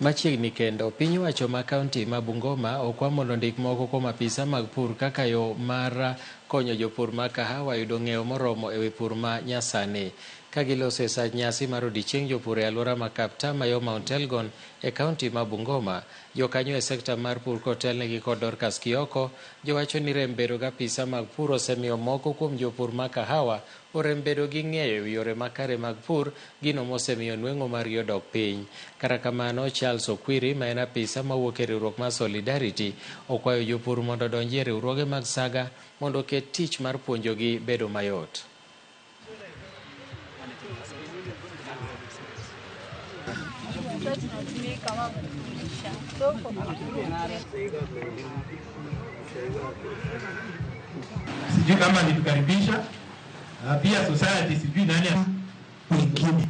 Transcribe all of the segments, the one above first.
Machiegni kendo piny wacho ma kaunti ma Bungoma okwamo ndik moko kuom apisa mag pur kaka yo mar konyo jopur ma kahawa yudo ng'eyo moromo e wi pur ma nyasani. Ka giloso e sach nyasi mar odiechieng jopur e alwora ma Kaptama yo Mount Elgon e kaunti ma Bungoma, jokanyo e sekta mar pur kotelnegi kod Dorcas Kioko jowacho ni rem bedo gi apisa mag pur osemiyo moko kuom jopur ma kahawa orem bedo gi ng'eyo e wi yore makare mag pur, gino mosemiyo nweng'o margi odok piny. Kata kamano, Charles Okwiri ma en apisa mawuok e riwruok mar Solidarity okwayo jopur mondo odonji e riwruoge mag saga mondo oket tich mar puonjogi bedo mayot. Sijui kama nitukaribisha pia society, sijui nani wengine.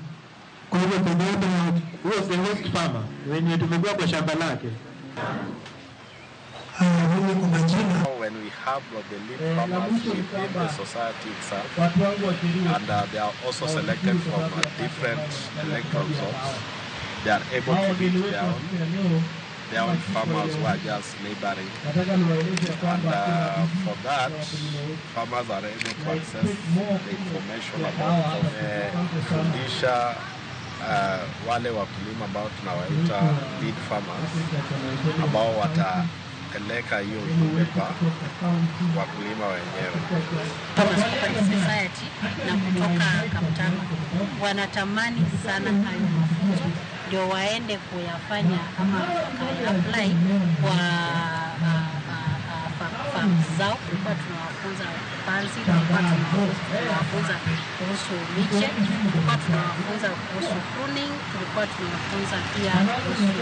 Kwa hivyo tumeona huo the host farmer wenye tumekuwa kwa shamba lake. When we have the lead farmers within the society itself, and they are also selected from different electoral zones, they are able to reach their own farmers who are just neighboring. And for that, farmers are able to access the information about kufundisha wale wakulima ambao tunawaita lead farmers ambao watapeleka hiyo ujumbe kwa wakulima wenyewe. Society na kutoka Kaptama wanatamani sana hayo mafunzo ndio waende kuyafanya ama apply kwa farm zao. Tulikuwa tunawafunza panzi, tulikuwa tunawafunza kuhusu miche, tulikuwa tunawafunza kuhusu pruning, tulikuwa tunawafunza pia kuhusu